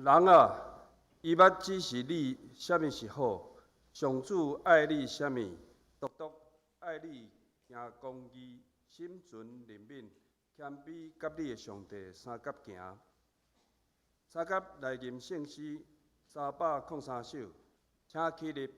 人啊，伊捌指示你啥物是好，上主爱你啥物，独独爱你行公义，心存怜悯，谦卑甲你的上帝三甲行。三甲内吟圣诗303首，请起立。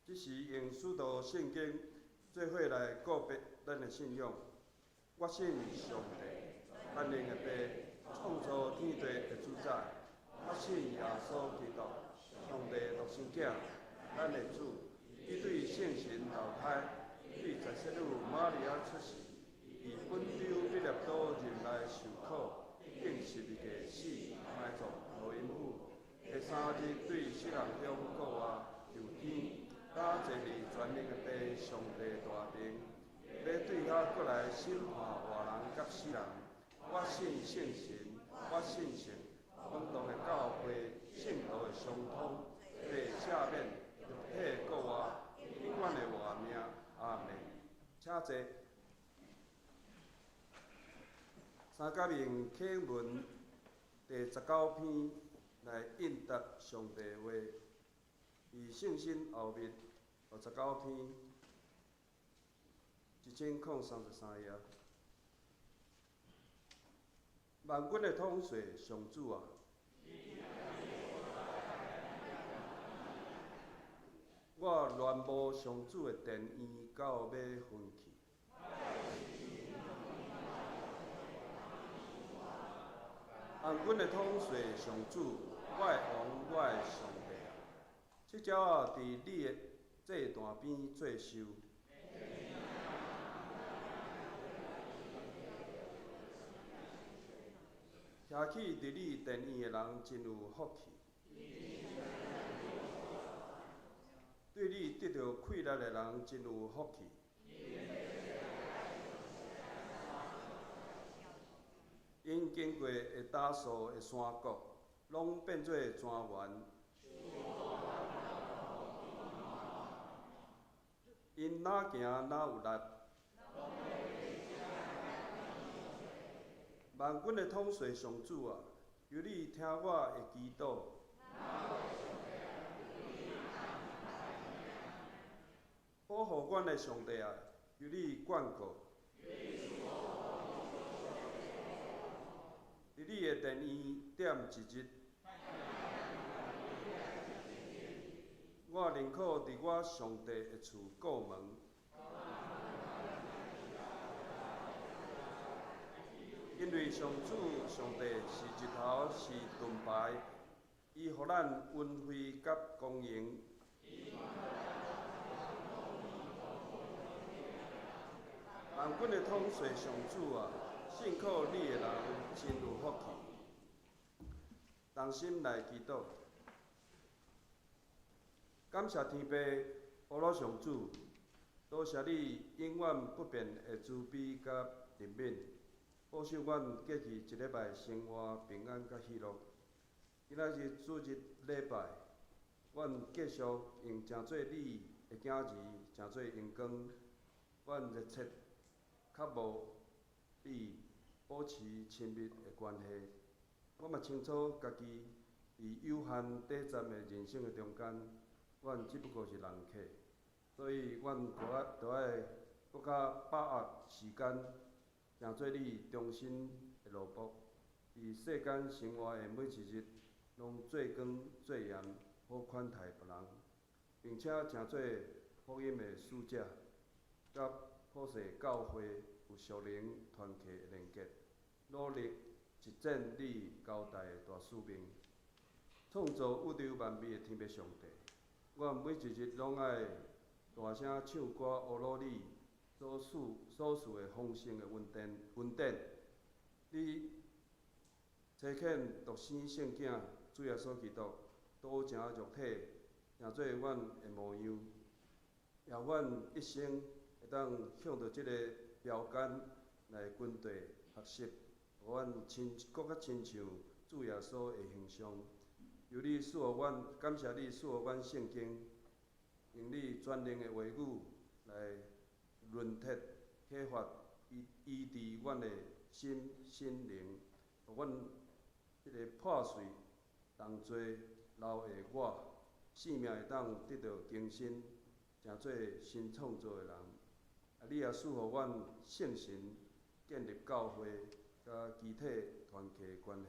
这是用使徒圣经做伙来告别咱的信仰。我信上帝，万能的爸，创造天地的主宰。我信耶稣基督，上帝独生子，咱的主。伊对圣神投胎，对十色女玛利亚出世，以本丢必列岛人来受苦，经十字架死，埋葬，落阴府。第三日对死人中国活，上天。加坐伫全能的爸上帝大庭，要对遐过来审判活人甲死人。我信圣神，我信神，本当的教会，圣道的相通，被赦免，肉体国活，永远的活命。阿门。请坐。三甲用启文第19篇来应答上帝话。以圣心后面19篇1033页。万军的统帅上主啊！我恋慕上主的殿院到要昏去。万军的统帅上主，我的王，我的上帝。这鸟啊，伫你的祭坛边做寿，徛起伫你殿院的人真有福气。对你得到快乐的人真有福气。因经过会打扫的山谷，拢变做泉源。因哪行哪有力。万军的统帅上主啊，求你听我的祈祷。保护阮的上帝啊，求你眷顾。伫你的殿院点一日，我宁可伫我上帝的厝过门。因为上主上帝是日头，是盾牌，伊予咱恩惠甲公营。万军的统帅上主啊，信靠你的人真有福气。同心来祈祷，感谢天父阿罗上主，多谢你永远不变的慈悲甲怜悯，保守阮过去一礼拜生活平安甲喜乐。今仔日主日礼拜，阮继续用诚侪你的囝儿，诚侪阳光，阮热切较无你保持亲密的关系。我嘛清楚家己伫有限短暂的人生的中间，阮只不过是人客，所以阮着爱搁较把握时间，诚做你忠心的奴仆，伫世间生活的每一日，拢做光做盐，好款待别人，并且诚做福音的使者，甲普世教会有属灵团契的连结，努力实践你交代的大使命。创造宇宙万物的天父上帝，我每一日拢爱大声唱歌学罗你所示的丰盛的恩典。你差遣独生圣囝主耶稣基督，道成肉体，成做阮的模样，也阮一生会当向着即个标杆来跟地学习，互阮搁较亲像主耶稣的形象。由你赐予阮，感谢你赐予阮圣经，用你全能的话语来论铁启发、医治阮的心灵，互阮即个破碎、重罪、老的我，性命会当得到更新，成做新创造的人。你也赐予阮圣神建立教会甲肢体团契的关系。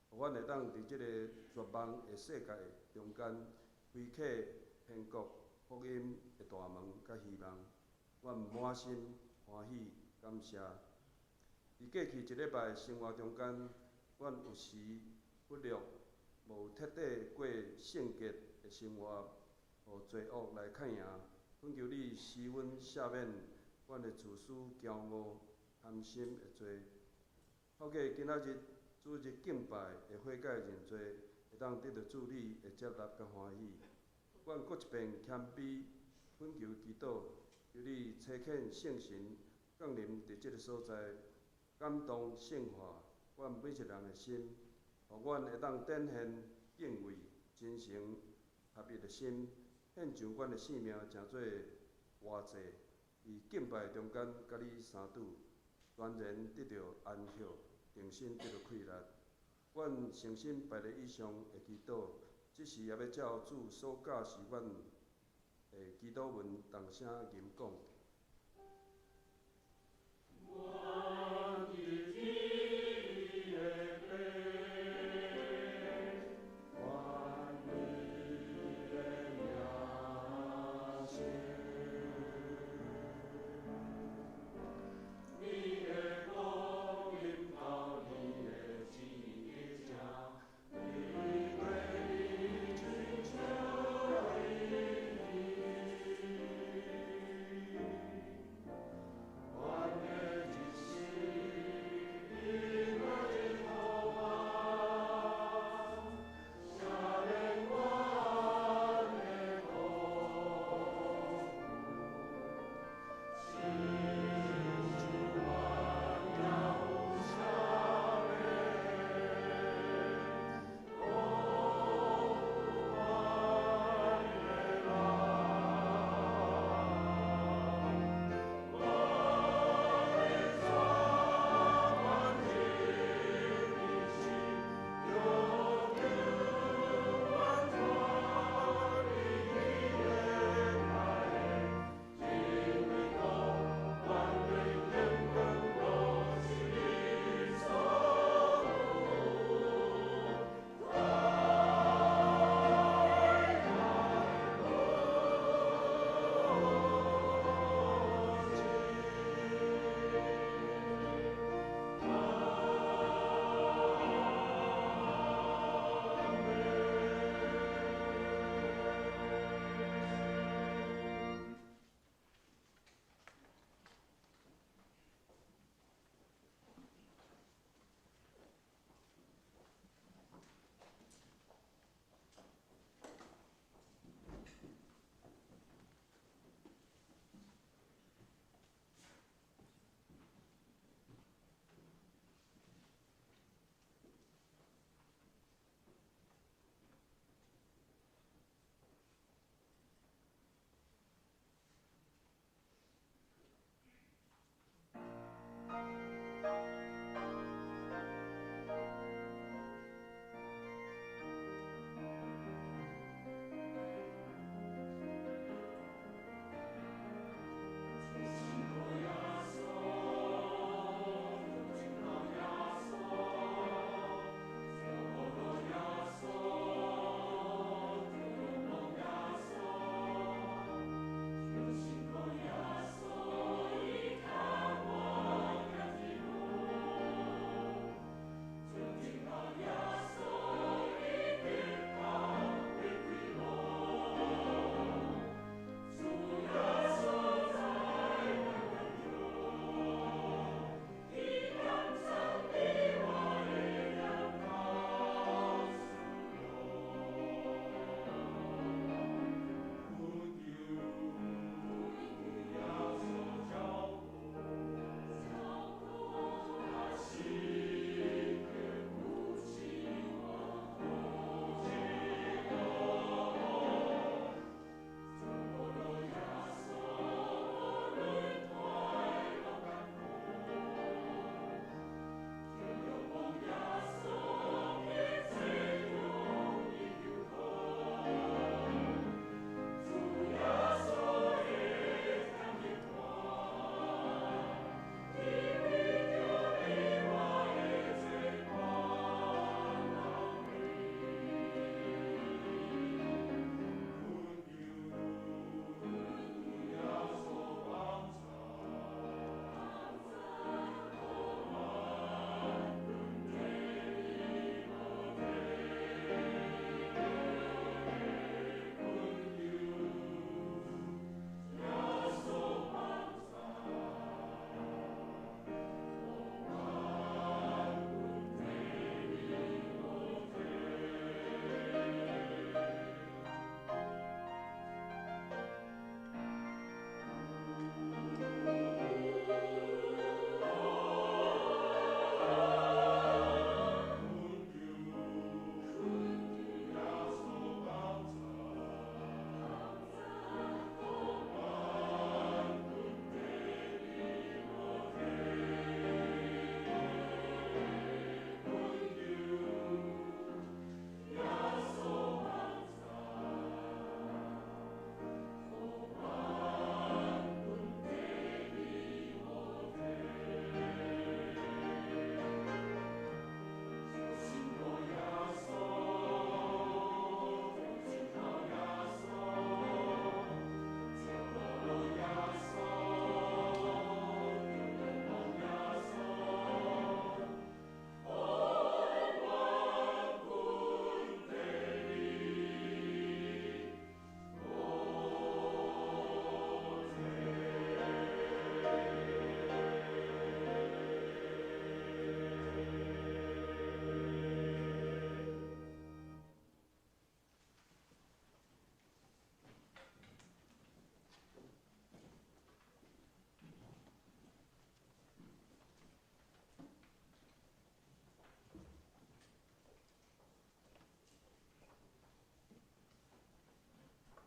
互阮会当伫即个绝望的世界中间，开启天国福音的大门甲希望，阮满心欢喜感谢。伫过去一礼拜的生活中间，阮有时忽略，无彻底过圣洁的生活，互罪恶来牵赢。恳求你施恩赦免阮的自私、骄傲、贪心的罪，透过今仔日主日敬拜的悔改认罪，会当得到主你的接纳甲欢喜。阮搁一遍谦卑恳求祈祷，求你差遣圣神降临伫即个所在，感动圣化阮每一人的心，互阮会当展现敬畏、真诚、合一的心，献上阮的性命，诚做活祭，伫敬拜中间甲你相拄，全然得到安息，定心得到快乐。阮诚心拜日以上的祈祷，即时也要照主所教示阮的祈祷文同声吟讲。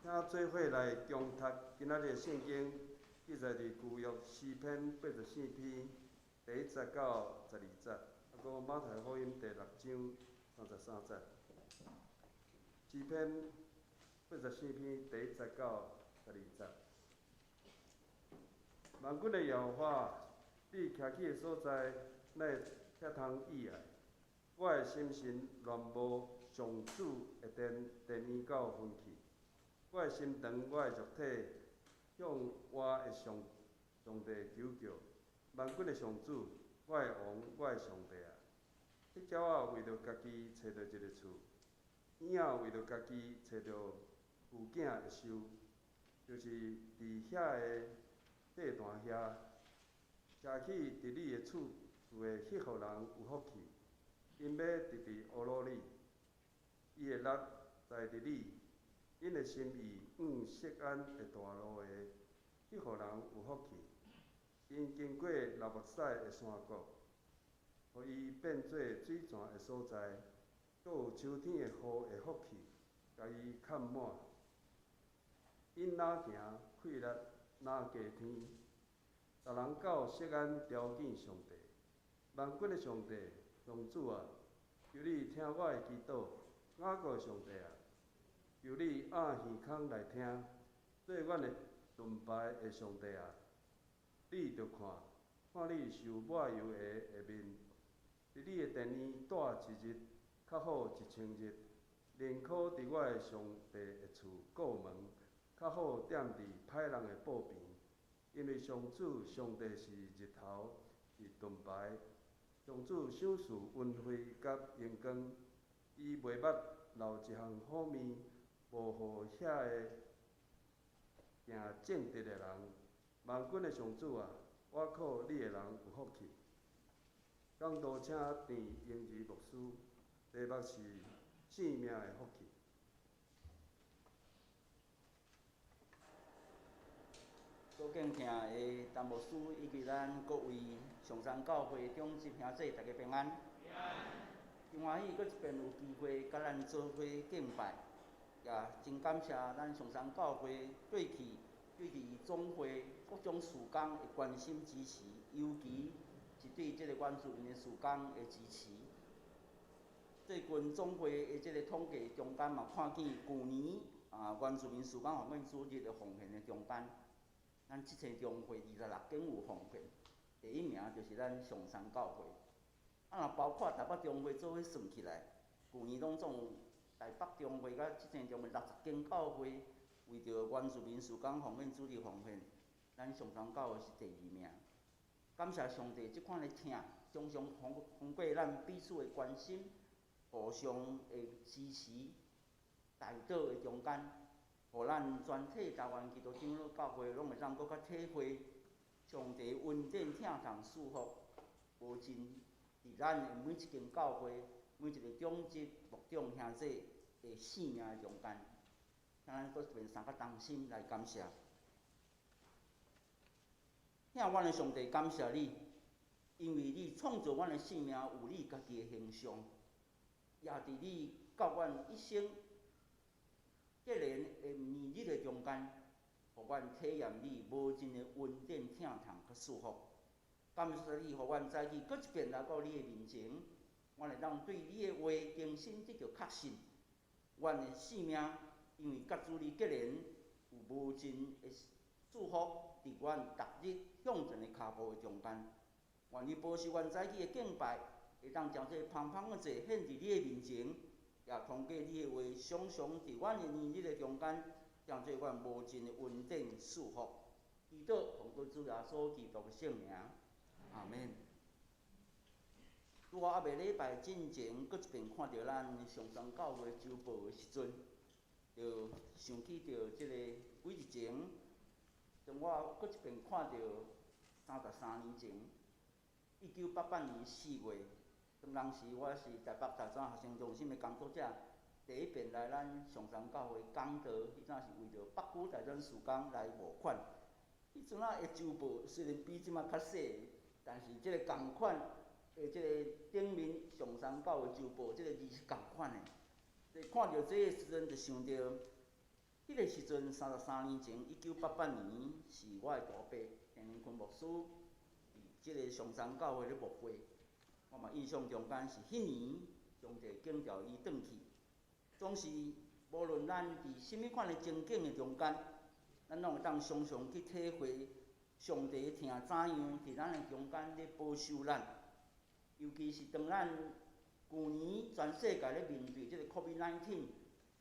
请做伙来共读今仔日圣经，记载伫旧约诗篇84篇第1节到12节，啊，搁马太福音第6章33节。诗篇84篇第1节到12节。万军的耶和华，你徛起的所在，哪会遐通意爱？我的心神乱无上主的殿延到分去。我的心肠，我的肉体，向我的上帝求救。万军的上主，我的王，我的上帝啊！迄鸟仔为着家己找到一个厝，婴仔为着家己找到父囝会收，就是伫遐个地段遐，徛起伫你的厝的迄户人有福气，因要直直乌罗你，伊的力在伫你。因的心意锡安的大路的，迄户人有福气。因经过流目屎的山谷，互伊变做水泉的所在，阁有秋天的雨的福气，甲伊看满。因哪行快乐，哪加天。逐人到锡安朝见上帝，万军的上帝，上主啊，求你听我的祈祷，雅各的上帝啊！求你按耳孔来听，做阮的盾牌的上帝啊！你着看你受抹油的下面，伫你的殿里住一日，较好1000日。宁可伫我的上帝的厝过门，较好踮伫歹人的布边。因为上主上帝是日头，是盾牌。上主赏赐恩惠甲阳光，伊袂捌留一项好面。无互遐个行正直的人，万军的上主啊，我靠你的人有福气。讲道请陈英吉牧师，题目是性命的福气。所敬听的陈牧师以及咱各位上山教会中心兄弟，大家平安。真欢喜，搁一遍有机会甲咱做伙敬拜。也真感谢咱上山教会过去对伫总会各种事工的关心支持，尤其是对即个原住民的事工的支持。最近总会的即个统计中间嘛，看见去年原住民事工方面组织的奉献的中间，咱即次中会26间有奉献，第1名就是咱上山教会。若包括台北中会做伙算起来，去年拢总有台北中会甲即间中会60间教会为着原住民事工方面主持奉献，咱上山教会是第2名。感谢上帝即款的听，常常通过咱彼此的关心、互相的支持、带导的中间，互咱全体台湾基督长老教会拢会当搁较体会上帝恩典疼痛赐福，无尽伫咱的每一间教会。每一个长职、牧长、兄弟的性命的中间，请咱搁一遍三较同心来感谢。听阮的上帝感谢你，因为你创造阮的性命有你家己的形象，也伫你教阮一生结连的年日的中间，互阮体验你无尽的恩典、疼痛甲祝福。感谢你，互阮早起搁一遍来到你的面前。阮会当对你的话更新得到确信，阮的性命因为甲主你结连，有无尽的祝福伫阮逐日向前的脚步的中间。愿你保守阮早起的敬拜，会当将这芳芳的祭献伫你的面前，也通过你的话，常常伫阮的年日的中间，将做阮无尽的恩典祝福。祈祷奉靠主耶稣基督的圣名，阿门。拄好未礼拜进前，搁一遍看到咱上山教会周报的时阵，就想起到即个几日前，当我搁一遍看到33年前，1988年4月，当时我是台北大专学生中心的工作者，第1遍来咱上山教会讲道，迄阵是为着北区大专事工来募款。迄阵的周报虽然比即马较细，但是即个共款。即个顶面上山教会周报，即个字是共款的。看到这个时阵，就想到迄个时阵，33年前，1988年，是我的大伯陈仁坤牧师伫即个上山教会咧牧会。我嘛印象中间是迄年上帝拣调伊转去，总是无论咱伫甚物款的情景的中间，咱拢会当常常去体会上帝听怎样伫咱的中间咧保守咱。尤其是当咱去年全世界咧面对即个 COVID-19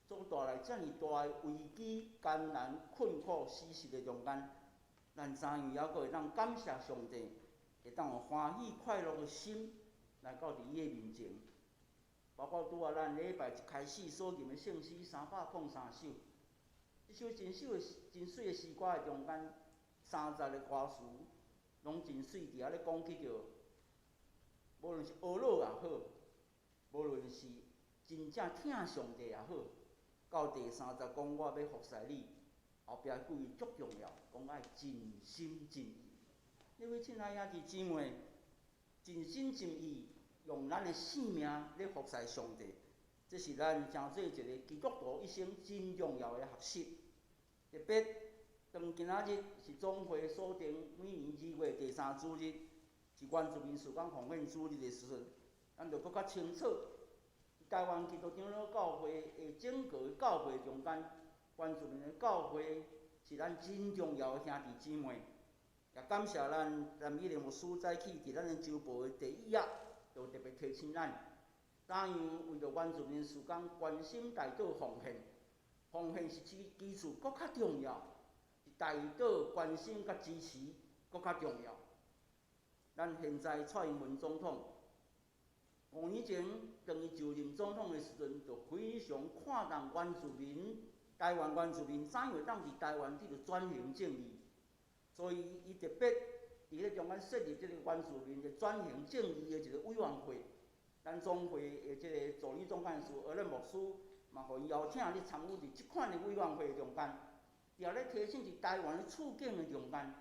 所带来遮尔大的危机、艰难、困苦、死实的中间，咱怎样还阁会当感谢上帝，会当有欢喜快乐的心来到伫伊的面前。包括拄仔咱礼拜一开始所念的圣诗303首，即首真水的诗歌的中间30个歌词，拢真水，伫遐咧讲起着，无论是学老也好，无论是真正听上帝也好，到第30讲我要服侍你，后壁几句足重要，讲爱尽心尽意。各位亲爱兄弟姊妹，尽心尽意用咱的性命咧服侍上帝，这是咱诚做一个基督徒一生真重要的学习。特别当今仔日是总会锁定每年2月第3主日，是原住民事工奉献主日的时阵，咱就搁较清楚，台湾基督长老教会的整个教会中间，原住民的教会是咱真重要的兄弟姊妹。也感谢咱蓝美玲牧师早起伫咱的周报的第1页，就特别提醒咱，怎样为着原住民事工关心大岛奉献。奉献是基础，搁较重要；大岛关心甲支持，搁较重要。咱现在蔡英文总统5年前当伊就任总统的时阵，就非常看重原住民，台湾原住民怎样会当伫台湾去着转型正义。所以，伊特别伫咧中间设立即个原住民的转型正义的一个委员会。咱总会的即个助理总干事何任牧师，嘛互伊邀请咧参与伫即款的委员会中间，也咧提醒伫台湾的处境的中间，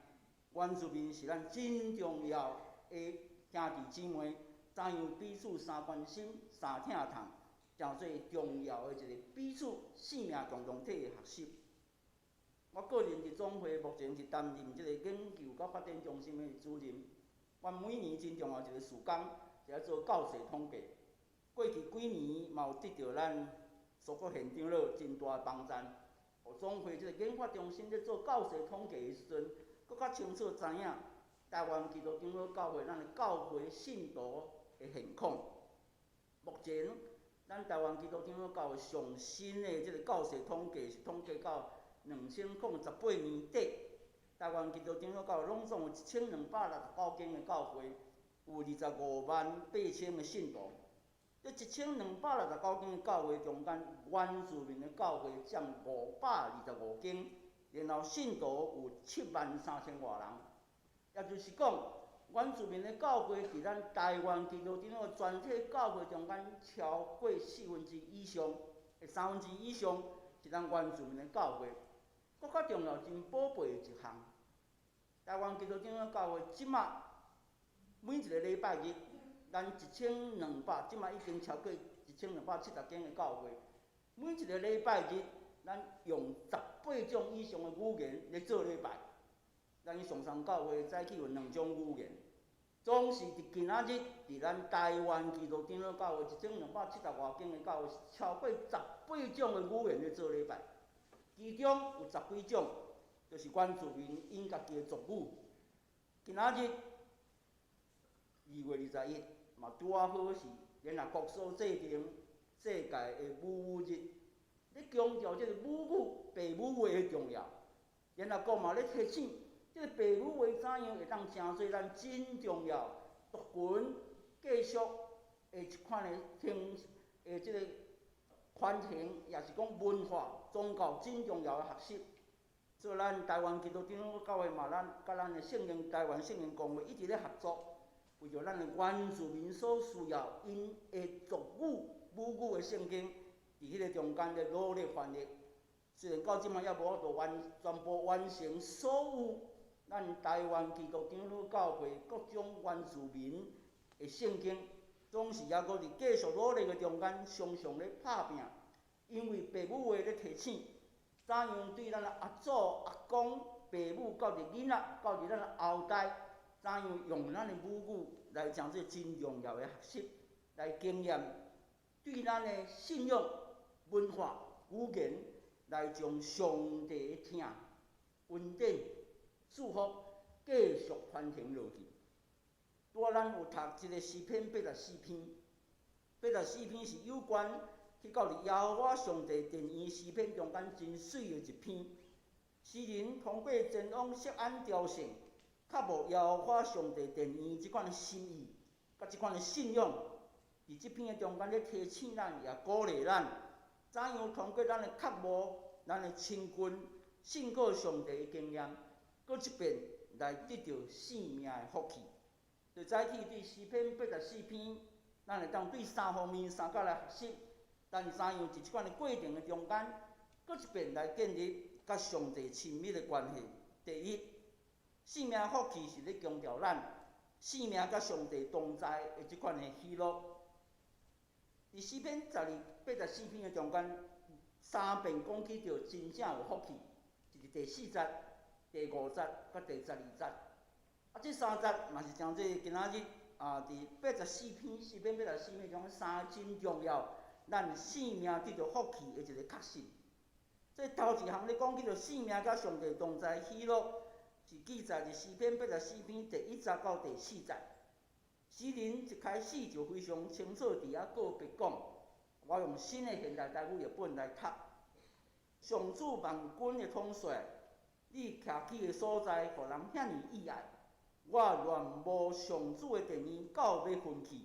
原住民是咱真重要的兄弟姊妹，怎样彼此相关心、相疼痛，诚做重要的一个彼此生命共同体的学习。我个人伫总会目前是担任即个研究甲发展中心的主任。阮每年真重要一个事工，是来做教税统计。过去几年嘛有得到咱所国县长老真大的帮赞，互总会即个研发中心咧做教税统计的时阵，搁较清楚知影台湾基督长老教会咱的教会信徒的现况。目前咱台湾基督长老教会上新的即个教税统计是统计到2018年底，台湾基督长老教会拢总有1269间的教会，有258000个信徒。这1269间的教会中间，原住民的教会占525间，然后信徒有73000多人。也就是讲，原住民的教会伫咱台湾基督长老全体教会中间，超过1/4以上，3/4以上是咱原住民的教会。搁较重要、真宝贝的一项，台湾基督长老教会即马每一个礼拜日，咱1200，即马已经超过1270间的教会，每一个礼拜日，咱用18种以上的语言咧做礼拜。咱上山教会早起有2种语言，总是伫今仔日，伫咱台湾基督长老教会1270多间的教会，超过18种的语言咧做礼拜。其中有10几种，就是原住民因家己的族语。今仔日2月21日，嘛拄啊好是联合国所制定世界的母语日，咧强调即个母语、爸母话的重要。联合国嘛咧提醒，即个爸母话怎样会当成做咱真重要、族群继续的一款的即个传承，也是讲文化、宗教真重要的学习。所以咱台湾基督长老教会嘛，甲咱的台湾圣灵公会一直咧合作，为着咱的原住民所需要，因的族语、母语的圣经，伫迄个中间咧努力翻译。虽然到即摆也无法度全部完成所有咱台湾基督长老教会各种原住民的圣经。总是还阁伫继续努力的中间，常常咧拍拼，因为爸母话咧提醒，怎样对咱的阿祖、阿公、爸母，到伫囡仔，到伫咱的后代，怎样用咱的母语来将这真重要的学习来经验，对咱的信仰、文化、语言来将上帝的听、恩典、祝福继续传承落去。拄咱有读一个诗篇84篇，84篇是有关去到耶和华上帝殿院诗篇中间真水的一篇。诗人通过前往锡安朝圣，较无耶和华上帝殿院即款的心意，甲即款的信仰，伫即篇的中间咧提醒咱，也鼓励咱，怎样通过咱的觉悟、咱的亲近、信靠上帝的经验，搁一遍来得到生命的福气。就早起对诗篇84篇，咱会当对3方面3角来学习，咱怎样伫即款的过程的中间，搁一遍来建立甲上帝亲密的关系。第一，生命福气是咧强调咱生命甲上帝同在的即款的喜乐。伫诗篇84篇的中间，3遍讲起着真正有福气，就是第4节、第5节、甲第12节。这3节嘛是将这今仔日伫诗篇84篇中3个真重要，咱生命得到福气的一个确信。这头一项咧讲起着生命甲上帝同在喜乐，是记载伫诗篇84篇第1节到第4节。诗人一开始就非常清楚伫遐告别讲，我用新的现代台语译本来读。上主万军的统帅，你徛起的所在，互人遐尼意爱。我愿无上主的殿院到要分去，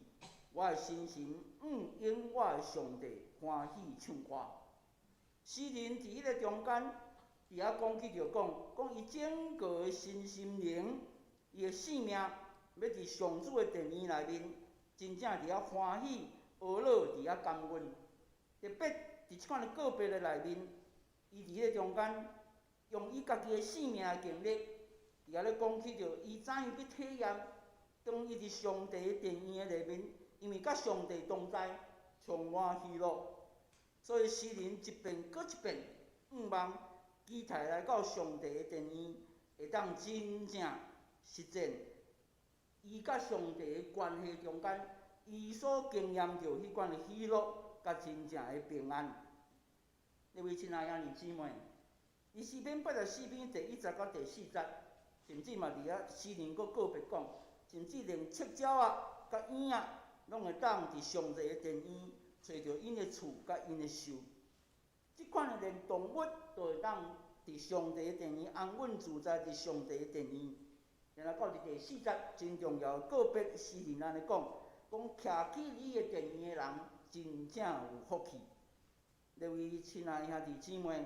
我的心应我的上帝欢喜唱歌。诗人伫迄个中间，伫遐讲起着讲伊整个的心灵，伊的性命，要伫上主的殿院内面，真正伫遐欢喜、娱乐，伫遐甘愿。特别伫即款的告别的内面，伊伫迄个中间，用伊家己的生命的经历。伫遐咧讲起着，伊怎样去体验，当伊伫上帝的殿院的内面，因为甲上帝同在，充满喜乐，所以诗人一遍搁一遍，望期待来到上帝的殿院，会当真正实践伊甲上帝的关系中间，伊所经验着迄款的喜乐，甲真正的平安。各位亲爱的兄弟姊妹，伫诗篇84篇第1节到第4节。甚至嘛，伫遐诗人阁告别讲，甚至连赤鸟啊、甲鹰啊，拢会当伫上帝的殿院找着因的厝甲因的寿。即款的连动物都会当伫上帝的殿院安稳自在，伫上帝的殿院。然后到伫第4节真重要告别，诗人安尼讲徛起你的殿院的人，真正有福气。各位亲爱的兄弟姊妹，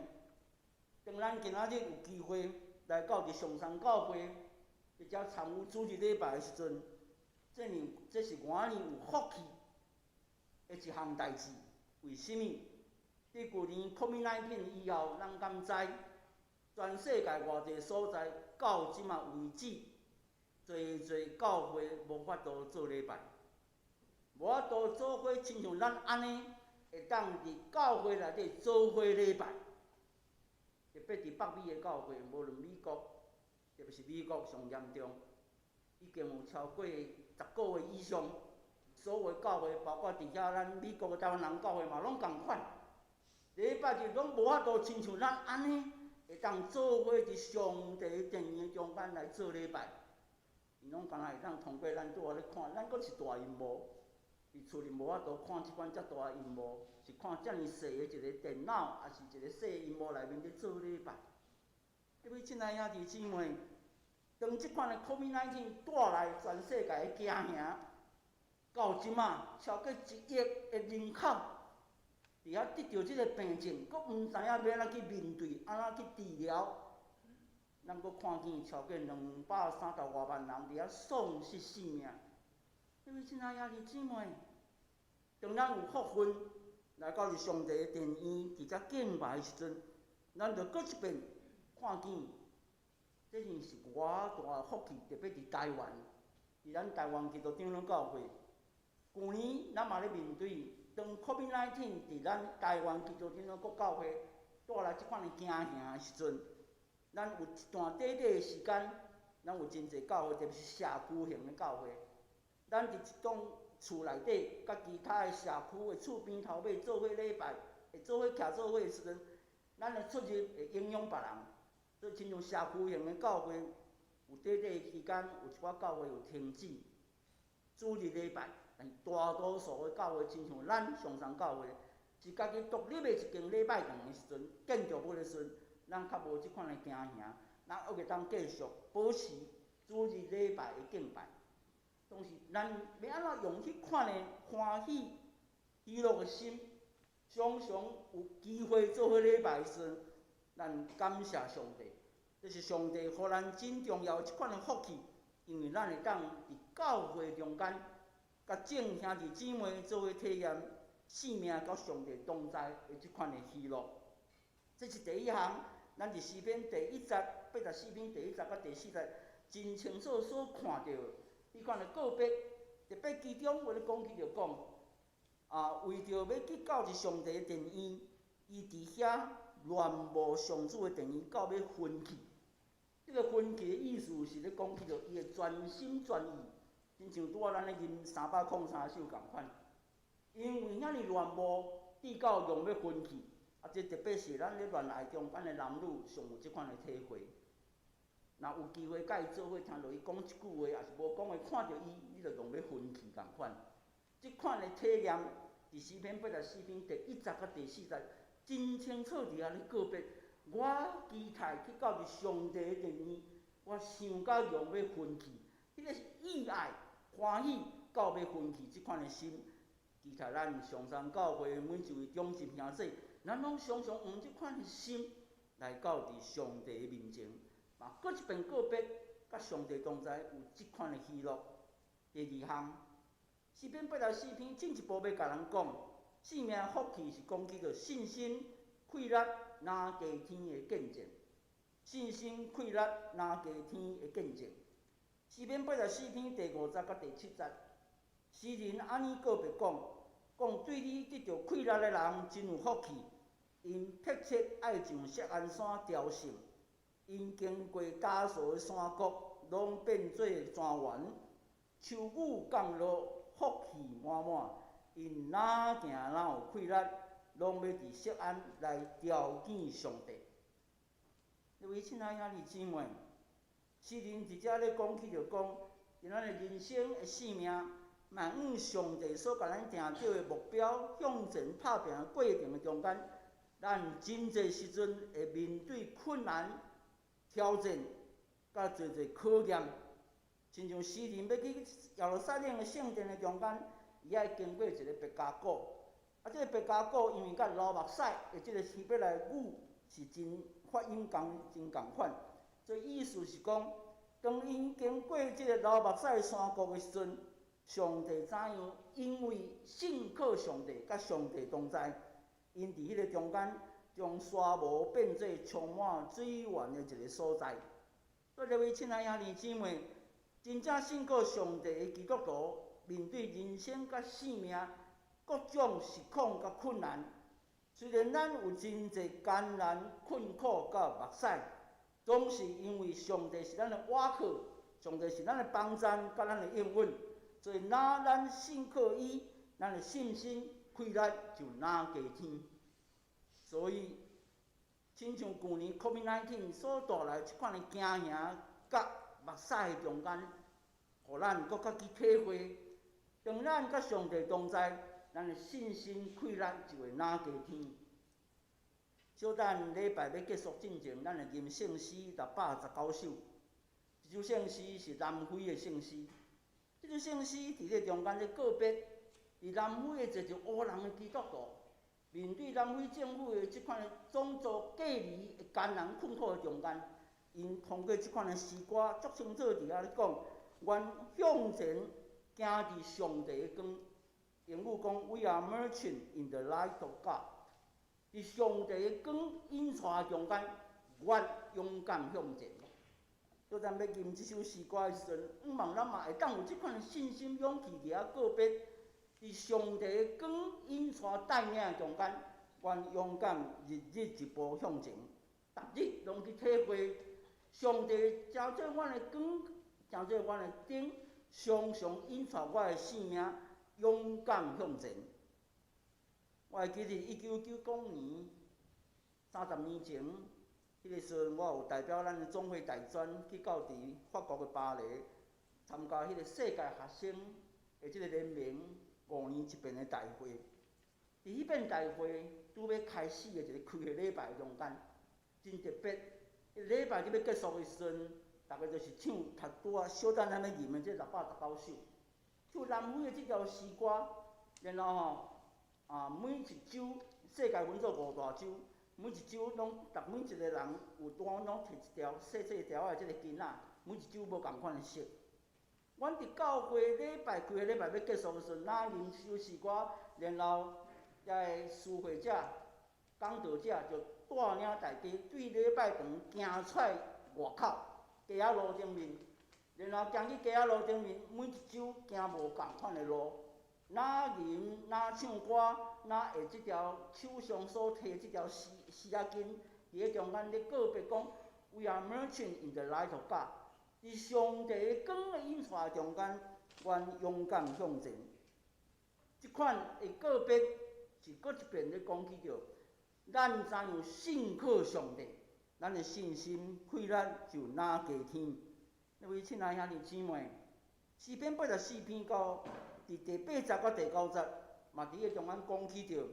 当咱今仔日有机会来到伫上山教会，或者参与主日礼拜的时阵，这是我有福气的一项代志。为什么？伫旧年 COVID-19 以后，咱敢知全世界偌济所在到即马为止，侪教会无法度做礼拜，无法度做伙亲像咱安尼，会当伫教会内底做伙礼拜。特别伫北美的教会，无论美国，特别是美国上严重，已经有超过10个月以上，所有的教会，包括伫遐咱美国的台湾人教会嘛，拢共款。礼拜日拢无法度亲像咱安尼，会当做伙伫上帝的殿院中间来做礼拜。伊拢敢若会当通过咱拄仔咧看，咱阁是大荧幕，伫厝里无法度看即款遮大的荧幕。是看遮尔细的一个电脑，也是一个细荧幕内面咧做礼拜。各位亲爱兄弟姊妹，当即款的 COVID-19 带来全世界的惊吓，到即马超过1亿的人口，伫遐得到即个病症，阁毋知影要安怎去面对，安怎去治疗。咱阁看见超过230多万人伫遐丧失性命。各位亲爱兄弟姊妹，当咱有福分，来到伫上帝的殿院，伫遮敬拜的时阵，咱着搁一遍看见，这真是偌大的福气。特别伫台湾，伫咱台湾基督长老教会，去年咱嘛咧面对，当 COVID-19 伫咱台湾基督长老国教会带来即款的惊吓的时阵，咱有一段短短的时间，咱有真侪教会，特别是社区型的教会，咱伫一栋厝内底，甲其他的社区的厝边头尾做伙礼拜，会做伙徛做伙的时阵，咱的出入会影响别人。所以，亲像社区型的教会，有短短的期间，有一寡教会有停止主日礼拜，但是大多数的教会，亲像咱上山教会，是家己独立的一间礼拜堂的时阵，建筑物的时阵，咱较无即款的惊吓，咱还会当继续保持主日礼拜的敬拜。当时咱要安怎用迄款的欢喜、喜乐的心，常常有机会做伙礼拜的时阵，咱感谢上帝。这是上帝予咱真重要的一款的福气，因为咱会当伫教会中间，甲众兄弟姊妹做伙体验生命甲上帝同在的即款的喜乐。这是第一项，咱伫诗篇第1节84篇第1节甲第4节，真清楚所看到的迄款的告别，特别其中有咧讲起着讲，为着要去到一上帝的殿院，伊伫遐乱无上主的殿院，到要分去。这个分去的意思是咧讲起着伊的全心全意，亲像拄仔咱咧吟303首共款。因为遐尼乱无，至到用要分去，这特别是咱咧恋爱中间的男女上有即款的体会。若有机会甲伊做伙听到伊讲一句话，也是无讲话，看到伊，你就用要分去共款。即款的体验，伫诗篇84篇第1节甲第4节，真清楚伫遐咧告别。我期待去到伫上帝的殿院，我想到用要分去，迄个是意爱、欢喜到要分去即款的心。期待咱上山教会每一位忠心兄弟，咱拢常常用即款的心来到伫上帝的面前，嘛，搁一遍告别，甲上帝同在，有即款的喜乐。第二项，诗篇84篇进一步要甲咱讲，生命福气是讲起着信心、气力。拿加天的见证，信心、气力拿加天的见证。诗篇84篇第5节甲第7节，诗人安尼告别讲对你得到气力的人真有福气，因迫切爱上锡安山朝圣，因经过加索的山谷，拢变做泉源，秋雨降落，福气满满，因哪行哪有气力。拢要伫锡安来朝见上帝。各位亲爱兄弟姊妹，诗人伫遮咧讲起着讲，伫咱的人生的生命，万用上帝所甲咱定定的目标，向前拍拼的过程的中间，咱真侪时阵会面对困难、挑战，甲侪考验。亲像诗人要去耶路撒冷的圣殿的中间，伊爱经过一个别家谷。这个别家谷因为甲流目屎的这个希伯来语是真发音真共款，所以意思是讲，当因经过这个流目屎的山谷的时阵，上帝知影，因为信靠上帝，甲上帝同在，因伫迄个中间，将沙漠变做充满水源的一个所在。所以各位亲爱兄弟姊妹，真正信靠上帝的基督徒，面对人生甲生命。各种实况甲困难，虽然咱有真侪艰难、困苦甲目屎，总是因为上帝是咱的倚靠，上帝是咱的帮衬甲咱的应允，所以若咱信靠伊，咱的信心、气力就拿加天。所以，亲像去年 COVID-19 所带来即款的惊吓甲目屎的中间，互咱搁较去体会，当咱甲上帝同在。咱的信心、气力就会拿加天。小等礼拜要结束之前，咱会吟圣诗619首。这首圣诗是南非的圣诗。这首圣诗伫咧中间咧告别，伫南非的一个黑人的基督徒，面对南非政府的即款的种族隔离的艰难困苦的中间，因通过即款的诗歌，足清楚伫遐咧讲，愿向前行伫上帝的光。英语讲 ，We are marching in the light of God。伫上帝的光映出中间，愿勇敢向前。所以咱要吟这首诗歌的时阵，望咱嘛会当有即款的信心、勇气伫遐告别。伫上帝的光映出带领的中间，愿勇敢日日一步向前，逐日拢去体会上帝真做阮的光，真做阮的灯，常常引带我的性命勇敢向前。我会记得1999年30年前，迄个时阵我有代表咱的总会大专去到伫法国的巴黎参加迄个世界学生的即个联盟5年一遍的大会。伫迄遍大会拄要开始的一个开的礼拜中间，真特别。迄礼拜伫要结束的时阵，大家就是唱拄啊小等咱要吟的这619首，唱南非的即条诗歌，然后每一州世界分做5大洲，每一州拢每一个人有单拢摕一条细细条的即个弓仔，每一州无共款的色。阮伫教会礼拜开的礼拜要结束的时阵，咱吟首诗歌，然后遐个施会者、讲道者就带领大家对礼拜堂行出来外口街仔路顶面，然后行去街仔路顶面，每一周行无共款的路，哪吟哪唱歌，哪下即条手上所摕即条诗仔经，伫咧中间咧告别讲 ，We are marching in the light of God。伫上帝的光的引带中间，愿勇敢向前。即款的告别是搁一遍咧讲起着，咱知影信靠上帝，咱的信心气力就哪加添。各位亲爱兄弟姊妹，诗篇84篇到伫第8节到第9节，嘛伫个中间讲起着，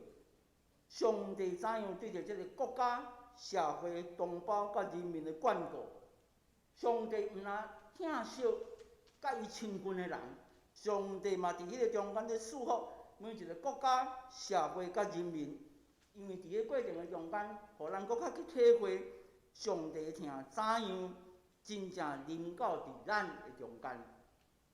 上帝怎样对着即个国家、社会、同胞甲人民的眷顾。上帝毋但疼惜甲伊亲近的人，上帝嘛伫迄个中间咧祝福每一个国家、社会甲人民，因为伫个过程的中间，互咱搁较去体会上帝的疼怎样真正临到伫咱的中间。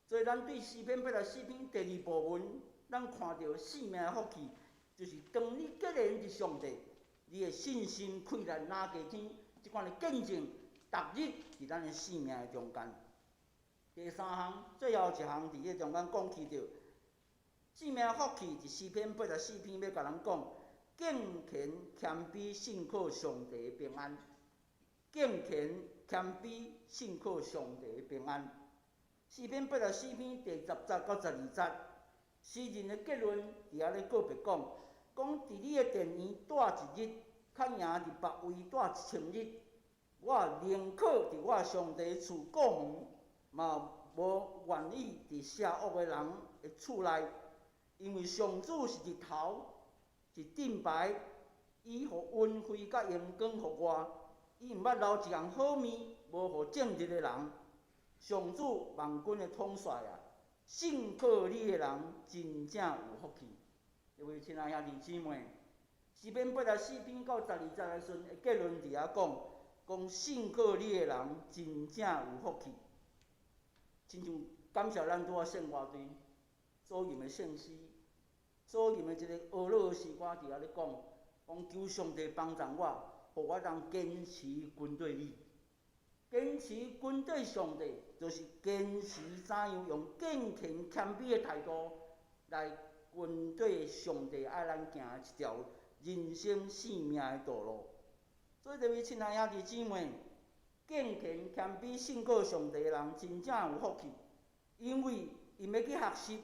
所以咱对诗篇84篇第2部分，咱看到性命的福气，就是当你结连伫上帝，你的信心气力哪加添，即款的见证。逐日伫咱的性命的中间。第3项，最后一项伫个中间讲起着性命福气，伫诗篇84篇要甲咱讲，敬虔谦卑信靠上帝的平安。敬虔谦卑信靠上帝的平安。诗篇84篇第10节到12节，诗人的结论伫遐咧告别讲，伫你的殿院住一日，较赢伫别位住1000日。我宁可伫我上帝的厝过门，嘛无愿意伫邪恶的人的厝内，因为上主是日头，是顶牌，伊互恩惠甲阳光互我，伊毋捌留一项好面，无互正直的人。上主万军的统帅啊，信靠你的人真正有福气。各位亲爱兄弟姊妹，诗篇84篇到12节的时阵，结论伫遐讲信靠你的人真正有福气。亲像感谢咱拄仔圣歌队所吟的圣诗，所吟的一个俄罗诗歌伫遐咧讲求上帝帮助我，互我通坚持军队伊。坚持军队上帝，就是坚持怎样用敬虔谦卑的态度来军队上帝爱咱行一条人生性命的道路。所以，各位亲爱兄弟姊妹，敬虔谦卑信靠上帝的人真正有福气，因为伊要去学习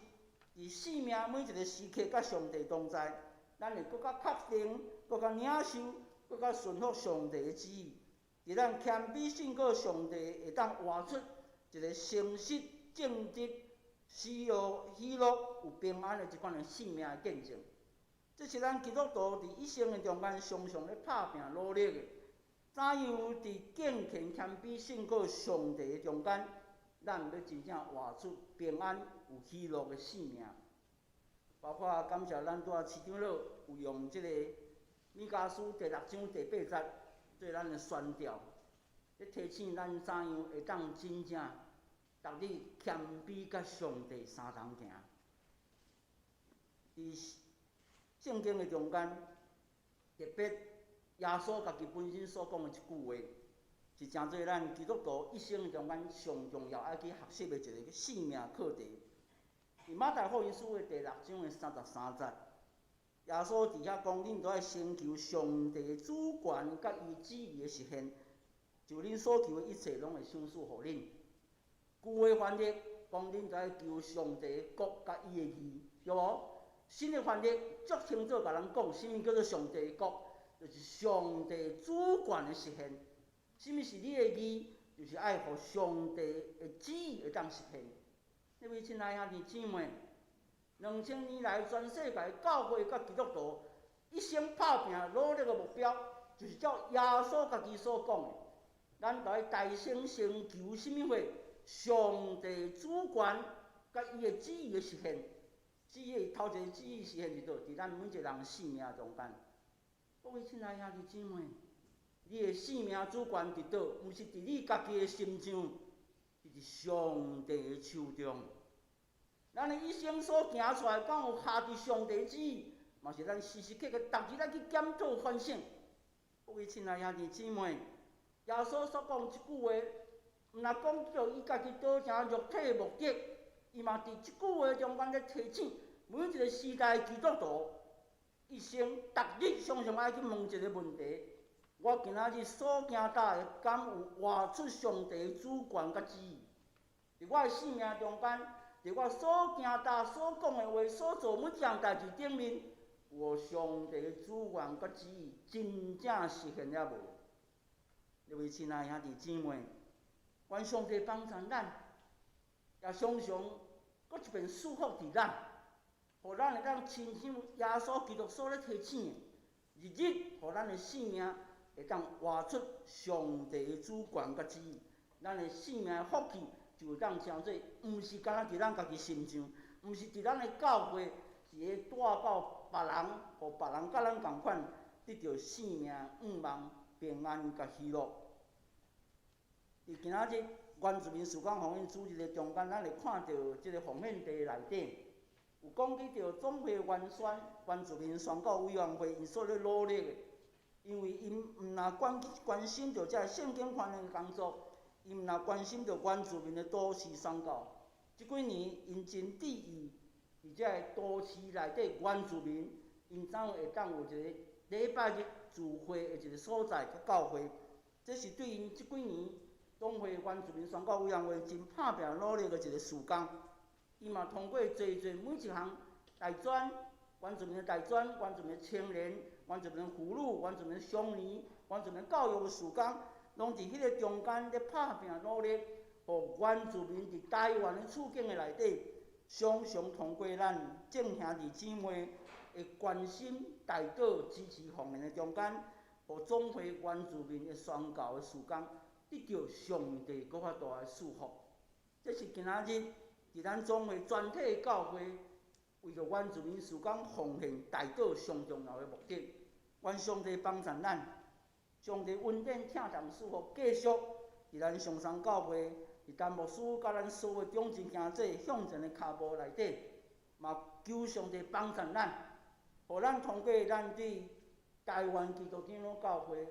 伫生命每一个时刻甲上帝同在，咱会搁较确定、搁较领受、搁较顺服上帝的旨意。伫咱谦卑信靠上帝，会当活出一个诚实、正直、喜乐、有平安的一款的生命的见证。这是咱基督徒伫一生的中间常常咧拍拼努力的。怎样伫敬虔谦卑信靠上帝的中间，咱要真正活出平安有喜乐的生命。包括感谢咱拄仔市长老有用即个米迦书第6章第8节做咱的宣调，咧提醒咱怎样会当真正逐日谦卑甲上帝相同行。伫圣经的中间，特别耶稣家己本身所讲的一句话，是诚做咱基督徒一生中间上重要爱去学习的一个生命课题。伫马太福音书的第6章的33节，耶稣伫遐讲，恁都爱先求上帝主权甲伊旨意的实现，就恁所求的一切拢会赏赐互恁。旧的范例讲，恁都爱求上帝的国甲伊的义，对无？新的范例足清楚甲咱讲，什么叫做上帝的国？就是上帝主权的实现。什么是你的义？就是爱互上帝的旨意会当实现。各位亲爱兄弟姊妹，2000年来全世界教会甲基督徒一生打拼努力的目标，就是照耶稣家己所讲的，咱就要大声先求什么货？上帝主权甲伊的旨意的实现。旨意头一个旨意实现伫倒？伫咱每一个人性命中间。各位亲爱兄弟姊妹，你的性命主权伫倒？毋是伫你家己的心上，是伫上帝的手中。咱的一生所行出来，敢有下伫上帝旨意？嘛是咱时时刻刻、逐日来去检讨反省。各位亲爱兄弟姊妹，耶稣所讲即句话，毋若讲着伊家己道成肉体的目的，伊嘛伫即句话中间咧提醒每一个时代的基督徒，一生逐日常常爱去问一个问题：我今仔日所行搭的，敢有活出上帝的主权甲旨意？伫我的生命中间，伫我所行搭、所讲的话、所做每一项代志顶面，有上帝的主权甲旨意真正实现了无？各位亲爱兄弟姊妹，愿上帝帮助咱，也常常搁一遍束缚伫咱，互咱会当亲像耶稣基督所咧提醒的，日日互咱的生命会当活出上帝的主权甲旨意，咱的生命的福气就会当成做，毋是干那伫咱家己心上，毋是伫咱的教会，是会带到别人，互别人甲咱共款，得到生命、永望、平安甲喜乐。伫今仔日原住民事工奉献主日的中间，咱会看到即个奉献地内底有讲起到总会原选原住民宣告委员会因所咧努力的，因为因毋若关心到遮圣经翻译的工作，因毋若关心到原住民的都市宣告。即几年因真注意，伫遮个都市内底原住民，因怎会当有一个礼拜日聚会的一个所在甲教会，这是对因即几年总会原住民宣告委员会真拍拼努力的一个事工。伊嘛通过每一项大专、原住民的大专、原住民的青年、原住民的妇女、原住民的少年、原住民教育的事工，拢伫迄个中间咧拍拼努力，互原住民伫台湾的处境的内底，常常通过咱众兄弟姊妹的关心、带导、支持奉献的中间，互总会原住民的宣教的事工，得到上帝搁较大的祝福。这是今仔日伫咱总会全体的教会，为着原住民事工奉献带导上重要的目的。愿上帝帮助咱，上帝恩典疼痛赐福，继续伫咱上山教会，伫陈牧师甲咱所有长子兄弟向前的脚步内底，嘛求上帝帮助咱，互咱通过咱对台湾基督长老教会，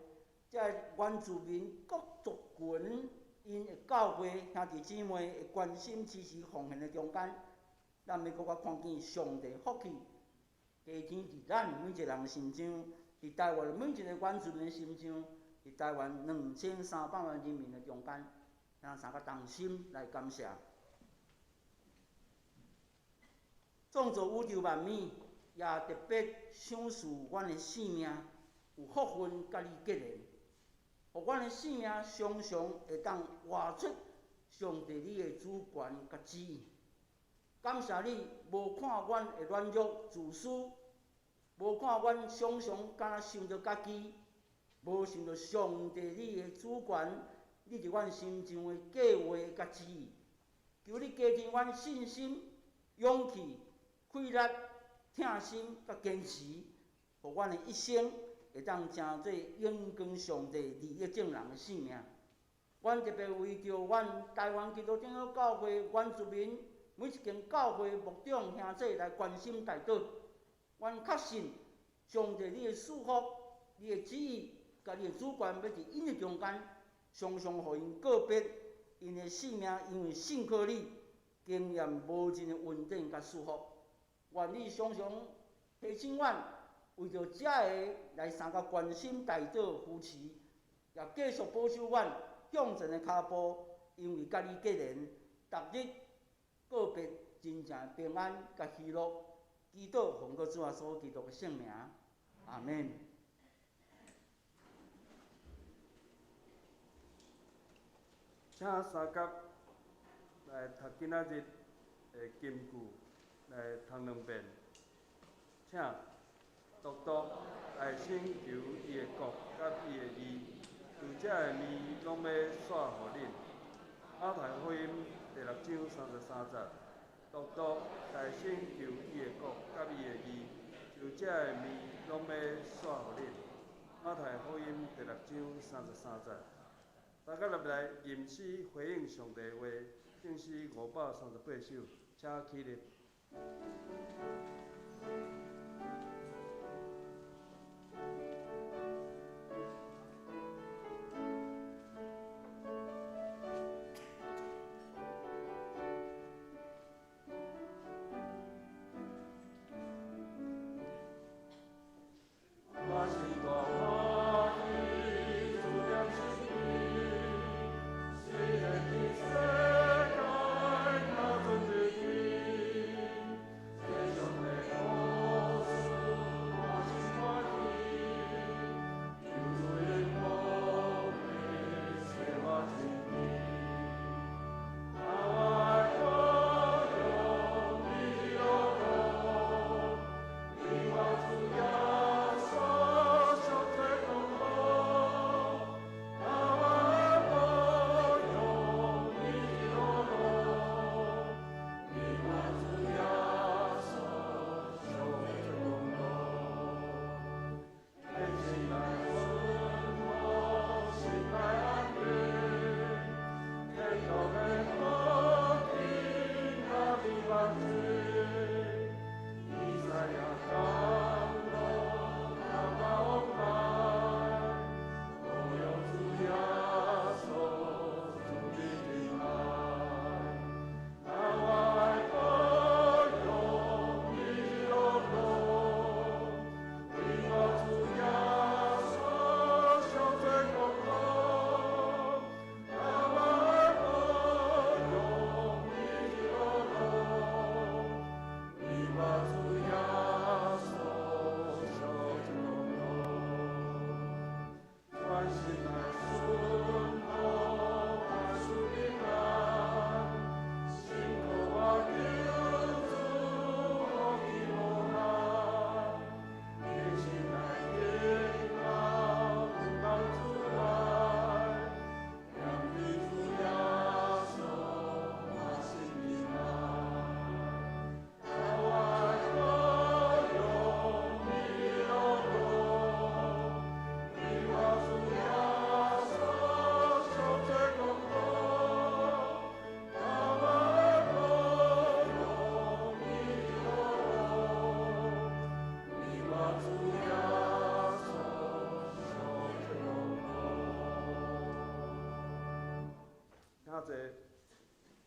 即个原住民各族群因的教会兄弟姊妹的关心、支持、奉献的中间，咱要搁较看见上帝福气加添伫咱每一个人心上，伫台湾每一个原住民的心上，伫台湾2300万人民的中间，咱三个同心来感谢。创造宇宙万物，也特别赏赐阮的生命有福分甲你结连，互阮的生命常常会当活出上帝你的主权甲旨意。感谢你，无看阮的软弱自私，无看阮常常敢若想着家己，无想着上帝你的主权，你伫阮心上的计划甲旨意。求你加添阮信心、勇气、气力、疼心甲坚持，互阮的一生会当成做荣光上帝利益众人的性命。阮特别为着阮台湾基督长老教会原住民每一间教会牧长兄弟来关心带导。阮确信上帝你的祝福、你的旨意，甲你的主权要伫因的中间，常常互因告别因的性命，因为信靠你，经验无尽的恩典甲祝福。愿你常常提醒阮，为着这个来三个关心大做夫妻，也继续保守阮向前的脚步，因为甲你结连，逐日个别真正平安甲喜乐。祈祷奉告主耶稣基督的圣名，阿门。请三甲来读今仔日的金句，来读两遍。请独独来请求伊的国甲伊的义，就这个义拢要煞互恁。马太福音第6章33节，独独来请求伊的国甲伊的义，就这个义拢要煞互恁。马太福音第6章33节。大家入来吟诗回应上帝的话，正是538首，请起立。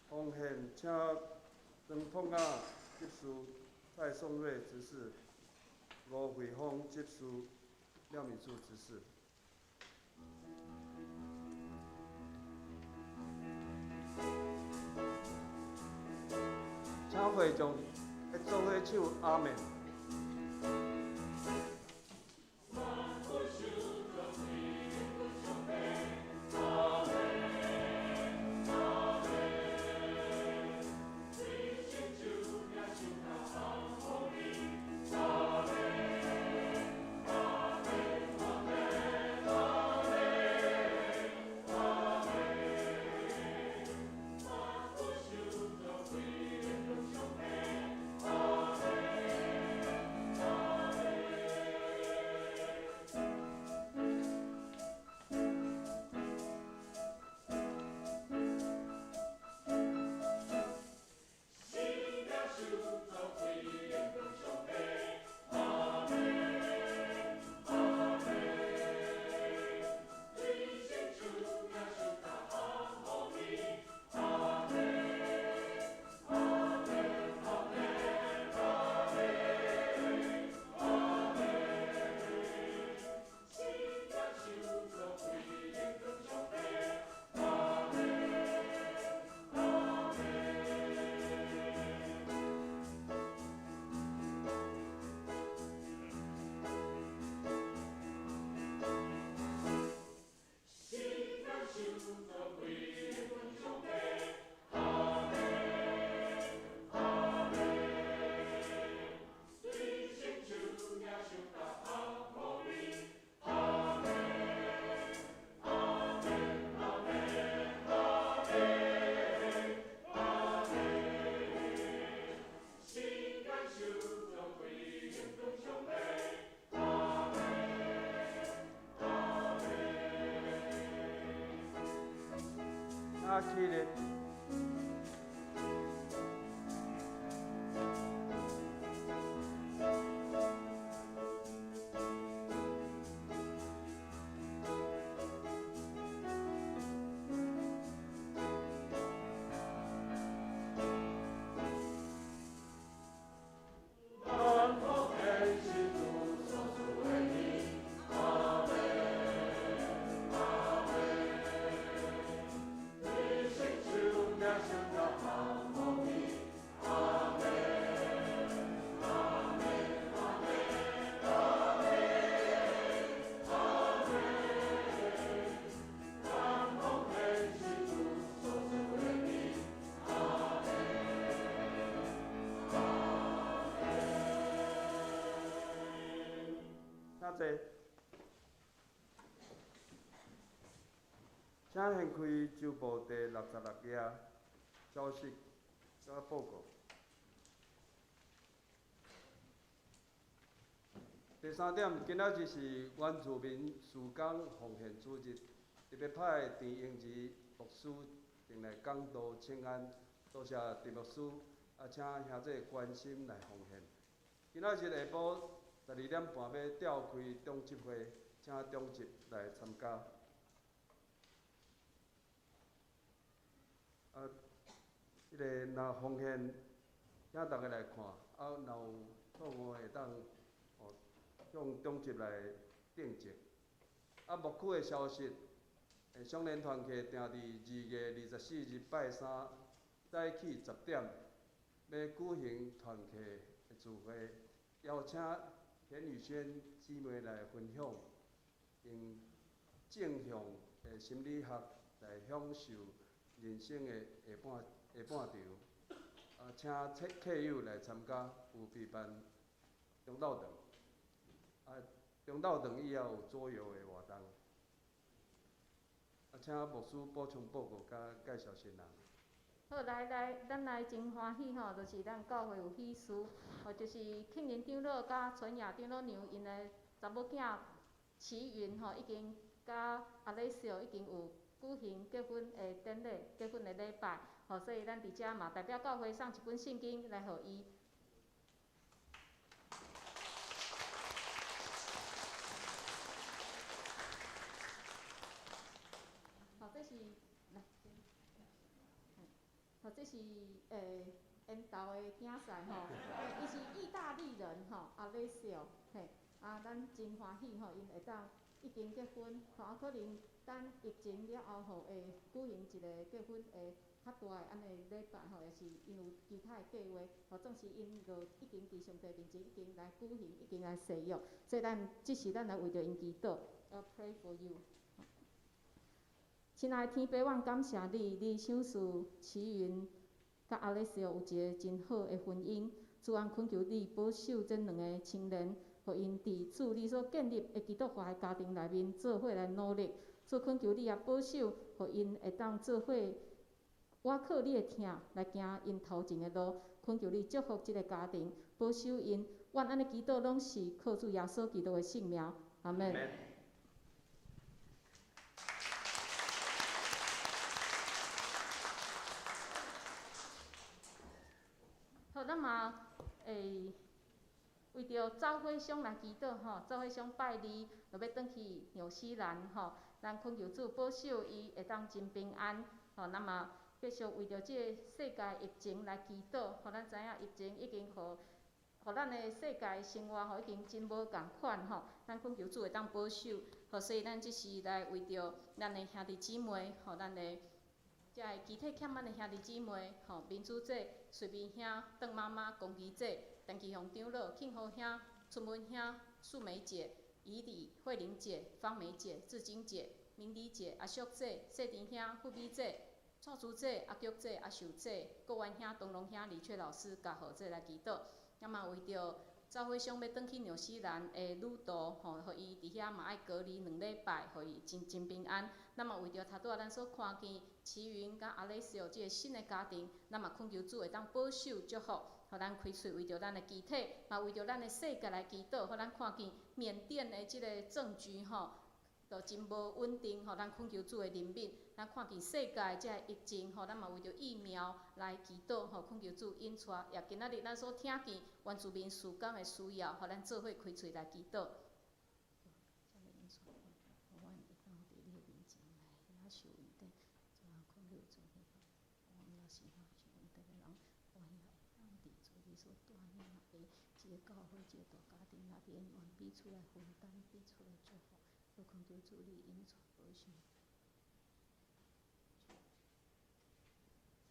奉献，请张凤雅执事、蔡颂瑞执事、吴慧芳执事、廖敏珠执事。请会众一做伙唱阿门。请起立。请坐。请掀开周报第66页，消息甲报告。第3点，今仔日是原住民事工奉献主日，特别派田英志牧师前来讲道请安，多谢田牧师，请兄弟关心来奉献。今仔日下晡12点半要召开中执会，请中执来参加。若奉献，请大家来看，若有错误会当向中执来订正。牧区的消息，双联团契定伫2月24日拜三早起10点，要举行团契的聚会，邀请田宇轩姊妹来分享，用正向的心理学来享受人生的下半场。请客友来参加，有备办中昼顿。中昼顿以后有桌游的活动。请牧师补充报告甲介绍新人。好，咱来真欢喜吼，就是咱教会有喜事，就是庆仁长老甲纯雅长老娘因的查某囝齐云已经甲阿丽少已经有举行结婚的典礼，结婚的礼拜，所以咱伫遮嘛代表教会送一本圣经来互伊。这是缘投的囝婿吼，伊是意大利人吼，阿丽少，咱真欢喜吼，因会当已经结婚，可能等疫情了后会举行一个结婚的较大的安尼礼拜也是因有其他的计划，总是因就已经伫上帝面前已经来举行，已经来誓约，所以即时咱来为着因祈祷，要 pray for you。亲爱的天父，阮感谢你，你赏赐齐云甲阿丽少有一个真好的婚姻。主愿恳求你保守这2个青年，互因伫主你所建立的基督化的家庭内面做伙来努力。主恳求你也保守，互因会当做伙，我靠你的疼来行因头前的路。恳求你祝福这个家庭，保守因。阮安尼祈祷拢是靠主耶稣基督的圣名，阿门。好，咱嘛为着走火箱来祈祷吼，走火箱拜二就要转去纽西兰吼，咱恳求主保守伊会当真平安吼，咱嘛继续为着这个世界疫情来祈祷，互咱知影疫情已经互咱的世界生活吼已经真无共款吼，咱恳求主会当保守，所以咱即时来为着咱的兄弟姊妹吼，咱的遮个肢体欠咱的兄弟姊妹吼，民主姐、随便兄、邓妈妈、公基姐、陈其雄长老、庆豪兄、春文兄、素梅姐、怡礼、慧玲姐、方梅姐、志金姐、明理姐、阿淑姐、谢田兄、富美姐、蔡珠姐、阿菊姐、阿秀姐、郭元兄、东龙兄、李翠老师、嘉豪姐来祈祷。那么为着教会上要转去纽西兰的旅途吼，互伊伫遐嘛爱隔离2礼拜，互伊真平安。那么为着头拄仔咱所看见齐云甲阿丽少即个新的家庭，咱嘛恳求主会当保守祝福，互咱开喙为着咱的肢体，嘛为着咱的世界来祈祷，互咱看见缅甸的即个政局吼，就真无稳定，吼咱恳求主的怜悯。咱看见世界即个疫情吼，咱嘛为着疫苗来祈祷吼，恳求主引带，也今仔日咱所听见原住民事工的需要，互咱做伙开喙来祈祷。一个教会，一个大家庭，也连愿彼此来分担，彼此来祝福，都恳求主你引带保守。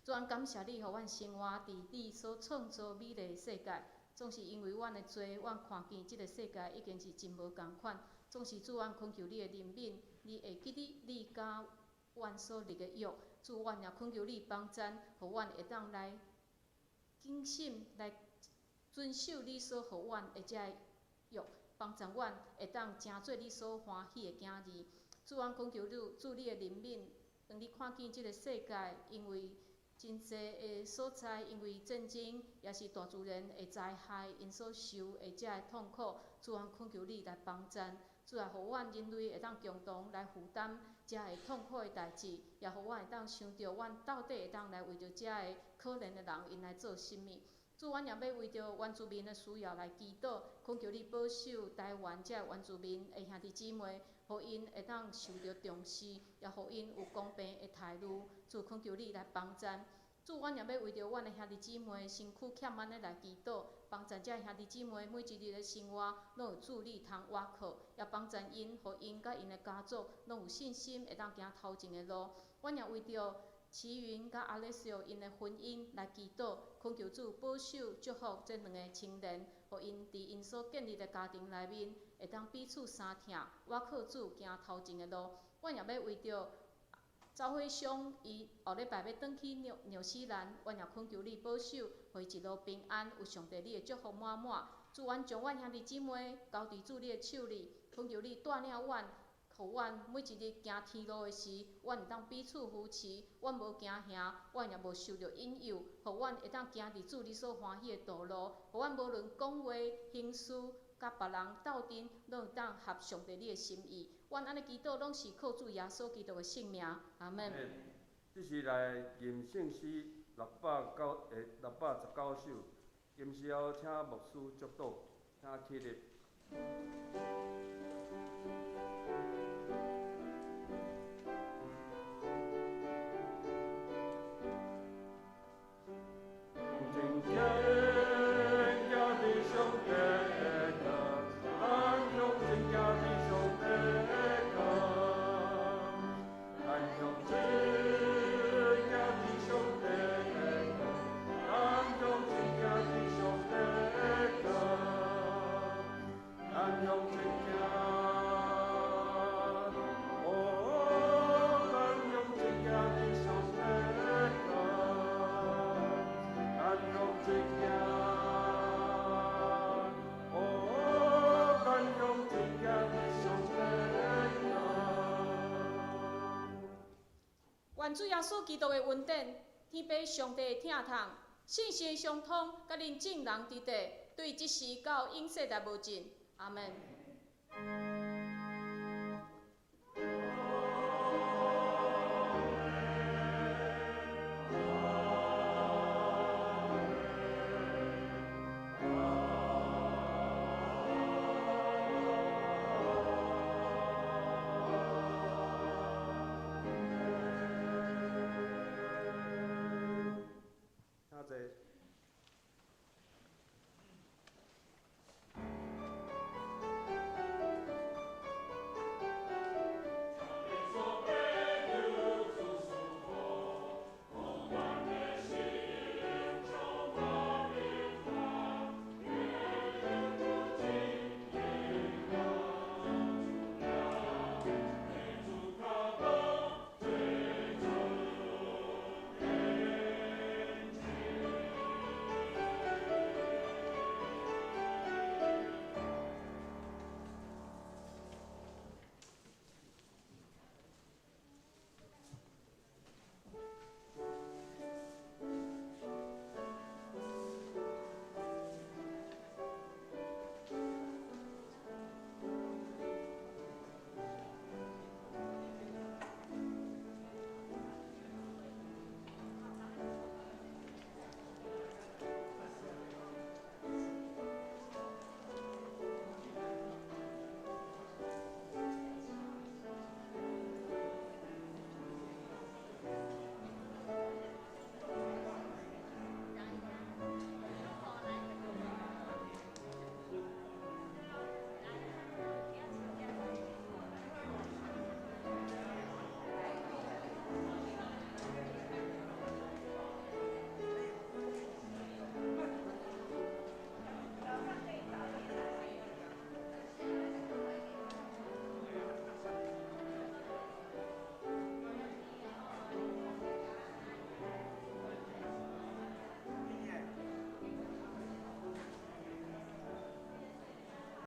主，阮感谢你，互阮生活伫你所创造美丽的世界。总是因为阮的罪，阮看见即个世界已经是真无共款。总是主，阮恳求你的怜悯，你会记得你甲阮所立的约。主，阮也恳求你帮助，互阮会当来谨慎来遵守你所互阮的遮个约，帮助阮会当成做你所欢喜的囝儿。主，阮恳求主你的怜悯，当你看见即个世界，因为真侪的所在，因为战争，也是大自然的灾害，因所受的遮个痛苦，主，阮恳求你来帮助。主啊，互阮人类会当共同来负担遮个痛苦的代志，也互阮会当想着，阮到底会当来为着遮个可怜的人，因来做甚物？主，阮也要为着原住民的需要来祈祷，恳求你保守台湾遮个原住民的兄弟姊妹，互因会当受到重视，也互因有公平的态度。主，恳求你来帮助。主，阮也要为着阮的兄弟姊妹身躯欠安的来祈祷，帮助遮兄弟姊妹每一日的生活拢有主你通倚靠，也帮助因，互因甲因的家族拢有信心，会当行头前的路。阮也为着齐云甲阿列小因的婚姻来祈祷，恳求主保守祝福这两个青年，互因伫因所建立的家庭内面，会当彼此相疼，倚靠主行头前的路。阮也要为着走火商伊后礼拜要转去纽西兰，阮也恳求你保守，互伊一路平安，有上帝你的祝福满满。主，阮将阮兄弟姊妹交伫主你的手里，恳求你带领阮，互阮每一日行天路的时，阮会当彼此扶持，阮无惊吓，阮也无受着引诱，互阮会当行伫主你所欢喜的道路，互阮无论讲话、行事，甲别人斗阵，拢会当合上帝你的心意。阮安尼祈祷，拢是靠主耶稣基督的圣名，阿门。这是来吟圣诗619首，吟诗后请牧师祝祷，请起立。愿主耶稣基督的恩典、天父上帝的疼痛、信心相通，甲恁众人伫地，对即时到永世来无尽。阿门。